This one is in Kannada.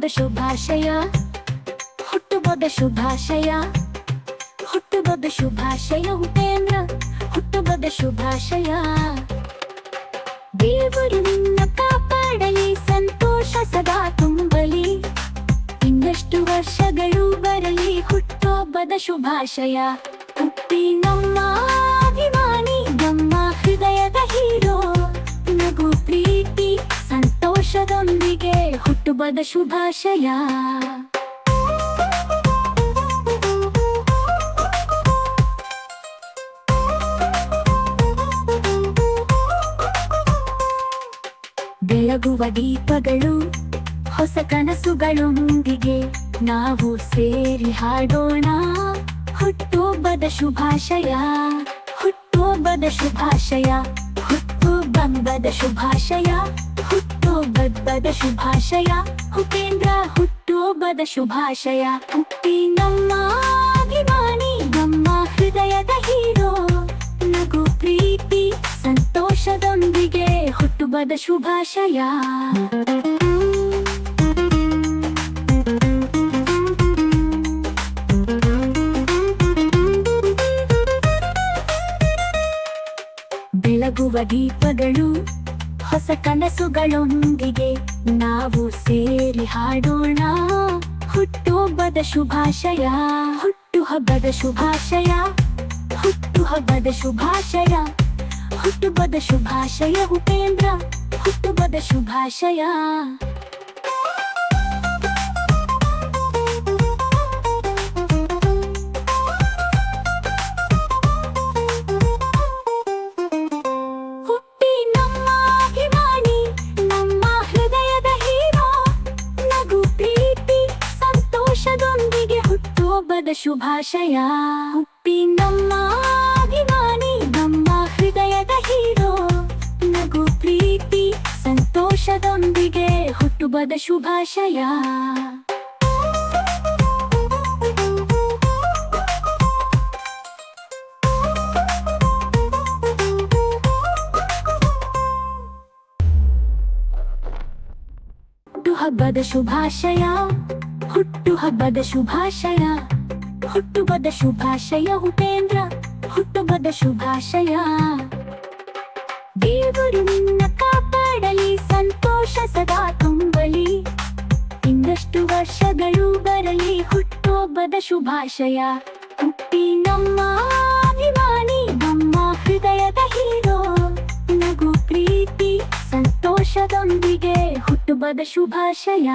ಹುಟ್ಟುಹಬ್ಬದ ಶುಭಾಶಯ, ಹುಟ್ಟುಹಬ್ಬದ ಶುಭಾಶಯ, ಹುಟ್ಟುಹಬ್ಬದ ಶುಭಾಶಯ ಉಪೇಂದ್ರ, ಹುಟ್ಟುಹಬ್ಬದ ಶುಭಾಶಯ. ದೇವರು ನಿನ್ನ ಕಾಪಾಡಲಿ, ಸಂತೋಷ ಸದಾ ತುಂಬಲಿ, ಇನ್ನಷ್ಟು ವರ್ಷಗಳು ಬರಲಿ, ಹುಟ್ಟುಹಬ್ಬದ ಶುಭಾಶಯ. ಹುಟ್ಟಿ ನಮ್ಮ ಅಭಿಮಾನಿ, ನಮ್ಮ ಹೃದಯದ ಹೀರೋ, ನಗು ಪ್ರೀತಿ ಸಂತೋಷದೊಂದಿಗೆ ಹುಟ್ಟುಹಬ್ಬದ ಶುಭಾಶಯ. ಬೆಳಗುವ ದೀಪಗಳು, ಹೊಸ ಕನಸುಗಳೊಂದಿಗೆ ನಾವು ಸೇರಿ ಹಾಡೋಣ ಹುಟ್ಟುಹಬ್ಬದ ಶುಭಾಶಯ, ಹುಟ್ಟುಹಬ್ಬದ ಶುಭಾಶಯ, ಹುಟ್ಟುಹಬ್ಬದ ಶುಭಾಶಯ, ಹುಟ್ಟುಹಬ್ಬದ ಶುಭಾಶಯ. ಉಪೇಂದ್ರ ಹುಟ್ಟುಹಬ್ಬದ ಶುಭಾಶಯ. ಹುಟ್ಟಿ ನಮ್ಮ ಅಭಿಮಾನಿ, ನಮ್ಮ ಹೃದಯದ ಹೀರೋ, ನಗು ಪ್ರೀತಿ ಸಂತೋಷದೊಂದಿಗೆ ಹುಟ್ಟುಹಬ್ಬದ ಶುಭಾಶಯ. ಬೆಳಗುವ ದೀಪಗಳು, ಹೊಸ ಕನಸುಗಳೊಂದಿಗೆ ನಾವು ಸೇರಿ ಹಾಡೋಣ ಹುಟ್ಟುಹಬ್ಬದ ಶುಭಾಶಯ, ಹುಟ್ಟುಹಬ್ಬದ ಶುಭಾಶಯ, ಹುಟ್ಟುಹಬ್ಬದ ಶುಭಾಶಯ, ಹುಟ್ಟುಹಬ್ಬದ ಶುಭಾಶಯ. ಉಪೇಂದ್ರ ಹುಟ್ಟುಹಬ್ಬದ ಶುಭಾಶಯ. ಹುಟ್ಟಿ ನಮ್ಮ ಅಭಿಮಾನಿ, ನಮ್ಮ ಹೃದಯದ ಹೀರೋ, ನಗು ಪ್ರೀತಿ ಸಂತೋಷದೊಂದಿಗೆ ಹುಟ್ಟುಹಬ್ಬದ ಶುಭಾಶಯ. ಹುಟ್ಟಿ ನಮ್ಮ ಅಭಿಮಾನಿ, ನಮ್ಮ ಹೃದಯದ ಹೀರೋ, ನಗು ಪ್ರೀತಿ ಸಂತೋಷದೊಂದಿಗೆ ಹುಟ್ಟುಹಬ್ಬದ ಶುಭಾಶಯ. ಹುಟ್ಟುಹಬ್ಬದ ಶುಭಾಶಯ, ಹುಟ್ಟುಹಬ್ಬದ ಶುಭಾಶಯ, ಹುಟ್ಟುಹಬ್ಬದ ಶುಭಾಶಯ. ಉಪೇಂದ್ರ ಹುಟ್ಟುಹಬ್ಬದ ಶುಭಾಶಯ. ದೇವರು ನಿನ್ನ ಕಾಪಾಡಲಿ, ಸಂತೋಷ ಸದಾ ತುಂಬಲಿ, ಇನ್ನಷ್ಟು ವರ್ಷಗಳು ಬರಲಿ, ಹುಟ್ಟುಹಬ್ಬದ ಶುಭಾಶಯ. ಹುಟ್ಟಿ ನಮ್ಮ ಅಭಿಮಾನಿ, ನಮ್ಮ ಹೃದಯದ ಹೀರೋ, ನಗು ಪ್ರೀತಿ ಸಂತೋಷದೊಂದಿಗೆ ಹುಟ್ಟುಹಬ್ಬದ ಶುಭಾಶಯ.